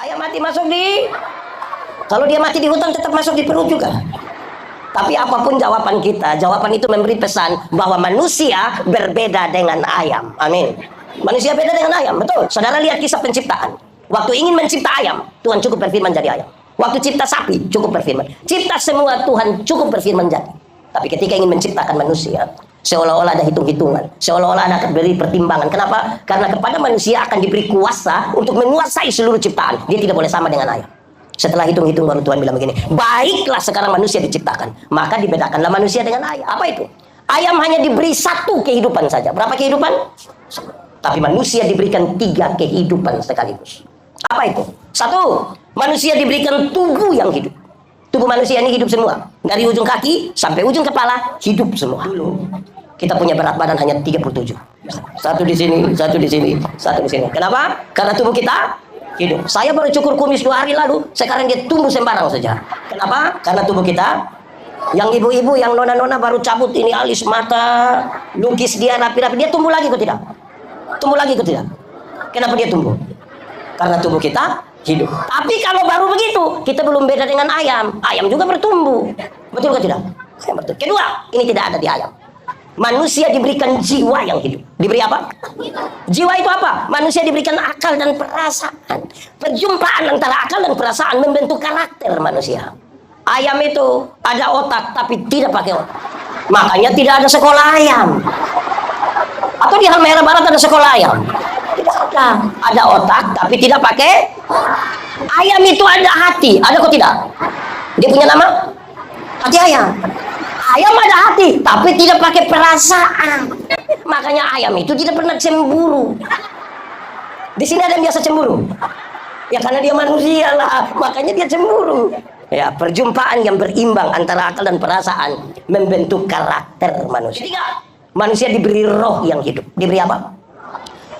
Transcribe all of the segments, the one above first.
Ayam mati masuk di, kalau dia mati di hutan tetap masuk di perut juga. Tapi apapun jawaban kita, jawaban itu memberi pesan bahwa manusia berbeda dengan ayam. Amin. Manusia beda dengan ayam, betul. Saudara lihat kisah penciptaan. Waktu ingin mencipta ayam, Tuhan cukup berfirman jadi ayam. Waktu cipta sapi, cukup berfirman. Cipta semua, Tuhan cukup berfirman jadi. Tapi ketika ingin menciptakan manusia, seolah-olah ada hitung-hitungan, seolah-olah ada beri pertimbangan. Kenapa? Karena kepada manusia akan diberi kuasa untuk menguasai seluruh ciptaan. Dia tidak boleh sama dengan ayam. Setelah hitung-hitung baru Tuhan bilang begini, baiklah sekarang manusia diciptakan, maka dibedakanlah manusia dengan ayam. Apa itu? Ayam hanya diberi satu kehidupan saja. Berapa kehidupan? Tapi manusia diberikan 3 kehidupan sekaligus. Apa itu? 1, manusia diberikan tubuh yang hidup. Tubuh manusia ini hidup semua. Dari ujung kaki sampai ujung kepala, hidup semua. Dulu kita punya berat badan hanya 37. Satu di sini, satu di sini, satu di sini. Kenapa? Karena tubuh kita hidup. Saya baru cukur kumis 2 hari lalu, sekarang dia tumbuh sembarang saja. Kenapa? Karena tubuh kita, yang ibu-ibu, yang nona-nona baru cabut ini alis mata, lukis dia rapi-rapi, dia tumbuh lagi kok tidak? Tumbuh lagi kok tidak? Kenapa dia tumbuh? Karena tubuh kita hidup. Tapi kalau baru begitu, kita belum beda dengan ayam. Ayam juga bertumbuh. Betul kok tidak? Betul. Kedua, ini tidak ada di ayam. Manusia diberikan jiwa yang hidup. Diberi apa? Jiwa itu apa? Manusia diberikan akal dan perasaan. Perjumpaan antara akal dan perasaan membentuk karakter manusia. Ayam itu ada otak tapi tidak pakai otak. Makanya tidak ada sekolah ayam. Atau di Halmahera Barat ada sekolah ayam? Tidak ada. Ada otak tapi tidak pakai. Ayam itu ada hati. Ada kok tidak? Dia punya nama? Hati ayam. Ayam ada hati, tapi tidak pakai perasaan. Makanya ayam itu tidak pernah cemburu. Di sini ada yang biasa cemburu. Ya karena dia manusia lah, makanya dia cemburu. Ya, perjumpaan yang berimbang antara akal dan perasaan membentuk karakter manusia. Ketiga, manusia diberi roh yang hidup. Diberi apa?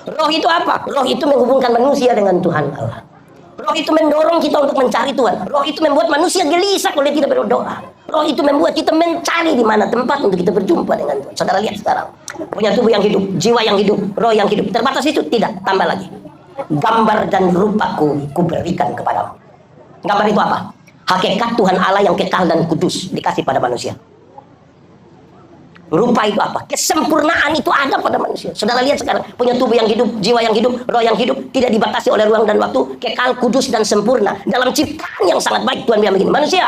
Roh itu apa? Roh itu menghubungkan manusia dengan Tuhan Allah. Roh itu mendorong kita untuk mencari Tuhan. Roh itu membuat manusia gelisah kalau dia tidak berdoa. Roh itu membuat kita mencari di mana tempat untuk kita berjumpa dengan Tuhan. Saudara lihat sekarang, punya tubuh yang hidup, jiwa yang hidup, roh yang hidup. Terbatas itu? Tidak, tambah lagi. Gambar dan rupaku kuberikan kepadamu. Gambar itu apa? Hakikat Tuhan Allah yang kekal dan kudus dikasih pada manusia. Rupa itu apa? Kesempurnaan itu ada pada manusia. Saudara lihat sekarang, punya tubuh yang hidup, jiwa yang hidup, roh yang hidup, tidak dibatasi oleh ruang dan waktu, kekal, kudus dan sempurna. Dalam ciptaan yang sangat baik, Tuhan bilang begini, manusia,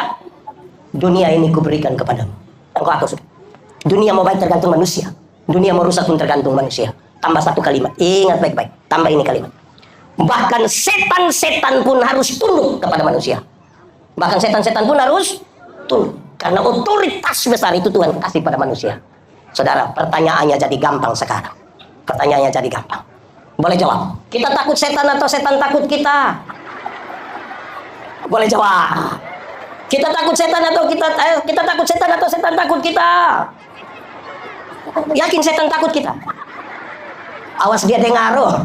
dunia ini kuberikan kepadamu. Engkau aku sudah. Dunia mau baik tergantung manusia. Dunia mau rusak pun tergantung manusia. Tambah satu kalimat, ingat baik-baik. Tambah ini kalimat. Bahkan setan-setan pun harus tunduk kepada manusia. Bahkan setan-setan pun harus tunduk. Karena otoritas besar itu Tuhan kasih pada manusia. Saudara, pertanyaannya jadi gampang sekarang. Pertanyaannya jadi gampang. Boleh jawab? Kita takut setan atau setan takut kita? Boleh jawab? Kita takut setan atau kita takut setan atau setan takut kita? Yakin setan takut kita? Awas dia dengar roh.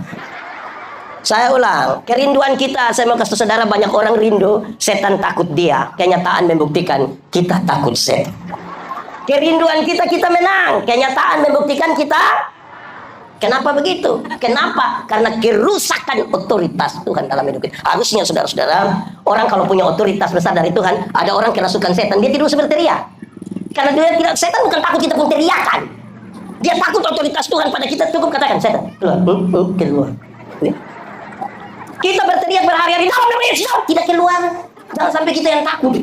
Saya ulang, kerinduan kita, saya mau kasih saudara, banyak orang rindu, setan takut dia. Kenyataan membuktikan kita takut setan. Kerinduan kita, kita menang. Kenyataan membuktikan kita. Kenapa begitu? Kenapa? Karena kerusakan otoritas Tuhan dalam hidup kita. Harusnya saudara-saudara, orang kalau punya otoritas besar dari Tuhan, ada orang kerasukan setan, dia tidak usah berteriak. Karena dia tidak, setan bukan takut kita pun teriakan. Dia takut otoritas Tuhan pada kita, cukup katakan, setan, keluar, keluar. Kita berteriak berhari-hari, dalam nama Yesus, tidak keluar. Jangan sampai kita yang takut.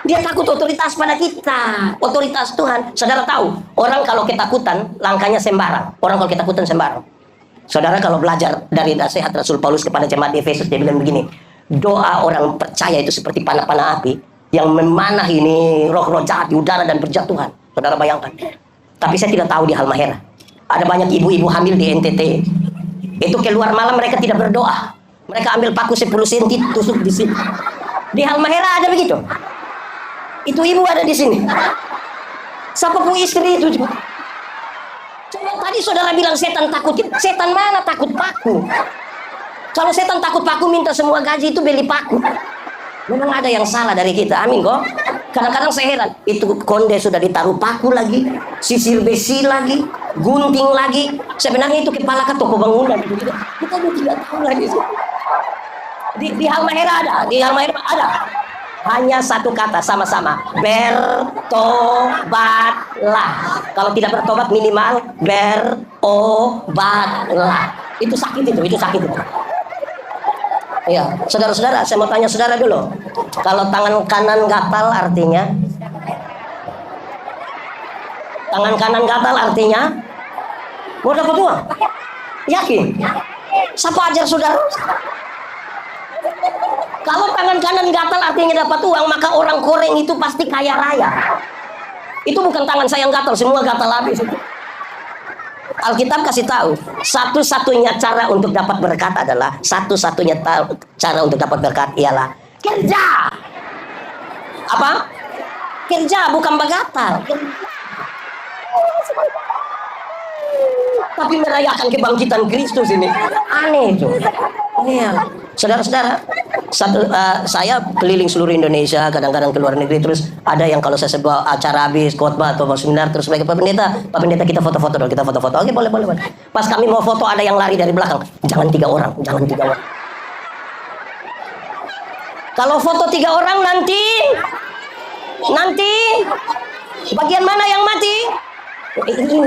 Dia takut otoritas pada kita, otoritas Tuhan. Saudara tahu, orang kalau ketakutan, langkahnya sembarang. Orang kalau ketakutan sembarang. Saudara kalau belajar dari nasihat Rasul Paulus kepada jemaat di Efesus, dia bilang begini, doa orang percaya itu seperti panah-panah api yang memanah ini roh-roh jahat di udara dan berjatuhan. Saudara bayangkan. Tapi saya tidak tahu di Halmahera. Ada banyak ibu-ibu hamil di NTT. Itu keluar malam mereka tidak berdoa. Mereka ambil paku 10 cm tusuk di sini. Di Halmahera ada begitu. Itu ibu ada di sini. Siapa pun istri itu juga. Coba tadi saudara bilang setan takut. Setan mana takut paku? Kalau setan takut paku, minta semua gaji itu beli paku. Memang ada yang salah dari kita. Amin kok. Kadang-kadang saya heran. Itu konde sudah ditaruh paku lagi, sisir besi lagi, gunting lagi. Sebenarnya itu kepala ke toko bangunan. Kita tidak tahu lagi. Di Halmahera ada, di Halmahera ada. Hanya satu kata sama-sama, bertobatlah. Kalau tidak bertobat minimal berobatlah. Itu sakit itu sakit itu. Ya, saudara-saudara, saya mau tanya saudara dulu. Kalau tangan kanan gatal artinya? Tangan kanan gatal artinya? Mau dapat uang? Yakin? Siapa ajar saudara? Kalau tangan kanan gatal artinya dapat uang, maka orang Koreng itu pasti kaya raya. Itu bukan tangan saya yang gatal, semua gatal habis itu. Alkitab kasih tahu, satu-satunya cara untuk dapat berkat adalah cara untuk dapat berkat ialah kerja. Apa? Kerja, bukan begatal. Tapi merayakan kebangkitan Kristus ini aneh itu. Iya, saudara-saudara, saya keliling seluruh Indonesia, kadang-kadang ke luar negeri, terus ada yang kalau saya sebuah acara habis khotbah atau seminar, terus sebagai Pak Pendeta kita foto-foto dong, kita foto-foto. Oke, boleh. Pas kami mau foto ada yang lari dari belakang, jangan 3 orang. Kalau foto 3 orang nanti bagian mana yang mati? Ini.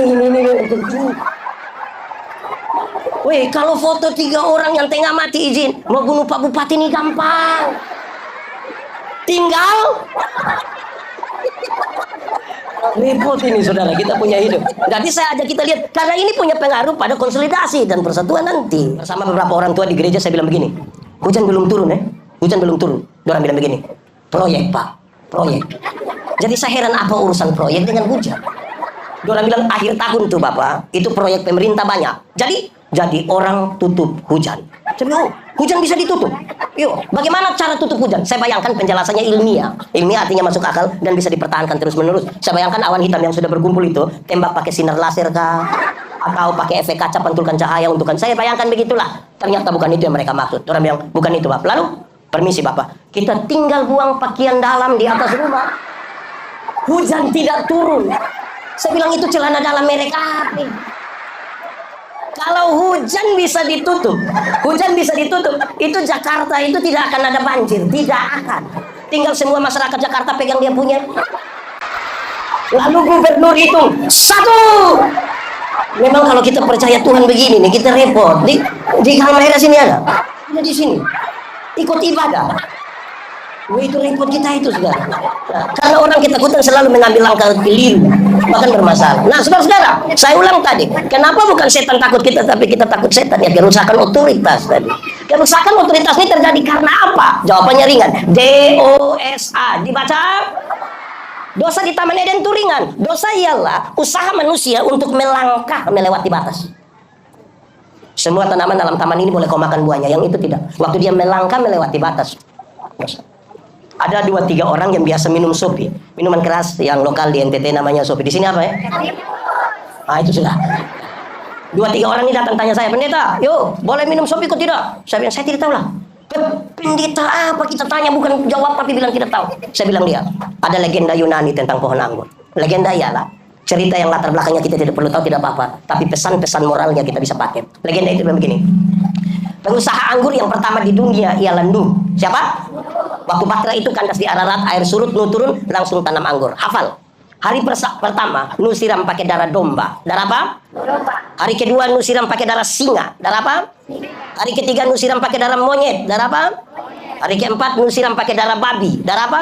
Weh, kalau foto 3 orang yang tengah mati izin, mau bunuh Pak Bupati ini gampang. Tinggal repot ini saudara, kita punya hidup. Jadi saya ajak kita lihat, karena ini punya pengaruh pada konsolidasi dan persatuan nanti. Bersama beberapa orang tua di gereja saya bilang begini, hujan belum turun hujan belum turun. Orang bilang begini, proyek Pak, proyek. Jadi saya heran apa urusan proyek dengan hujan. Orang bilang akhir tahun tuh Bapak, itu proyek pemerintah banyak. Jadi orang tutup hujan. Saya bilang, hujan bisa ditutup. Yuk, bagaimana cara tutup hujan? Saya bayangkan penjelasannya ilmiah. Ilmiah artinya masuk akal dan bisa dipertahankan terus-menerus. Saya bayangkan awan hitam yang sudah berkumpul itu, tembak pakai sinar laser kah? Atau pakai efek kaca pantulkan cahaya untukkan. Saya bayangkan begitulah. Ternyata bukan itu yang mereka maksud. Orang bilang, bukan itu Bapak. Lalu, permisi Bapak, kita tinggal buang pakaian dalam di atas rumah. Hujan tidak turun. Saya bilang itu celana dalam merek apa? Kalau hujan bisa ditutup, itu Jakarta itu tidak akan ada banjir, tidak akan. Tinggal semua masyarakat Jakarta pegang dia punya. Lalu gubernur itu 1. Memang kalau kita percaya Tuhan begini nih, kita repot. Di Halmahera sini ada di sini. Ikut ibadah. Itu repot kita itu saudara. Karena orang ketakutan selalu mengambil langkah keliru, bahkan bermasalah. Nah saudara-saudara, saya ulang tadi, kenapa bukan setan takut kita, tapi kita takut setan? Ya kerusakan otoritas tadi. Kerusakan otoritas ini terjadi karena apa? Jawabannya ringan, DOSA. Dibaca, dosa di Taman Eden itu ringan. Dosa ialah usaha manusia untuk melangkah melewati batas. Semua tanaman dalam taman ini boleh kau makan buahnya, yang itu tidak. Waktu dia melangkah melewati batas, dosa. Ada 2-3 orang yang biasa minum sopi, minuman keras yang lokal di NTT namanya sopi. Di sini apa ya? Ah itu sudah. 2-3 orang ini datang tanya saya, pendeta, yuk boleh minum sopi kok tidak? Saya bilang, saya tidak tahu lah. Pendeta apa kita tanya, bukan jawab tapi bilang tidak tahu. Saya bilang dia, ada legenda Yunani tentang pohon anggur. Legenda ialah cerita yang latar belakangnya kita tidak perlu tahu, tidak apa-apa, tapi pesan-pesan moralnya kita bisa pakai. Legenda itu begini. Pengusaha anggur yang pertama di dunia ialah Nuh. Siapa? Waktu Bahtera itu kandas di Ararat, air surut, Nuh turun, langsung tanam anggur. Hafal. Hari pertama, Nuh siram pakai darah domba. Darah apa? Domba. Hari kedua, Nuh siram pakai darah singa. Darah apa? Hari ketiga, Nuh siram pakai darah monyet. Darah apa? Hari keempat, Nuh siram pakai darah babi. Darah apa?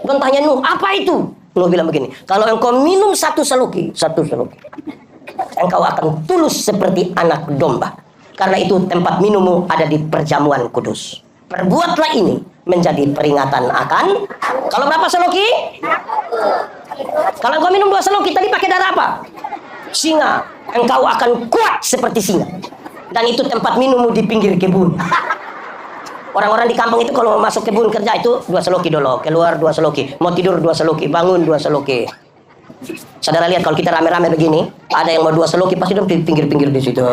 Don tanya Nuh, apa itu? Nuh bilang begini, kalau engkau minum satu seloki, engkau akan tulus seperti anak domba. Karena itu tempat minummu ada di perjamuan kudus. Perbuatlah ini menjadi peringatan akan. Kalau berapa seloki? Kalau engkau minum 2 seloki, tadi pakai darah apa? Singa. Engkau akan kuat seperti singa. Dan itu tempat minummu di pinggir kebun. Orang-orang di kampung itu kalau masuk kebun kerja itu 2 seloki dulu, keluar 2 seloki, mau tidur 2 seloki, bangun 2 seloki. Saudara lihat kalau kita rame-rame begini, ada yang mau 2 seloki pasti di pinggir-pinggir di situ.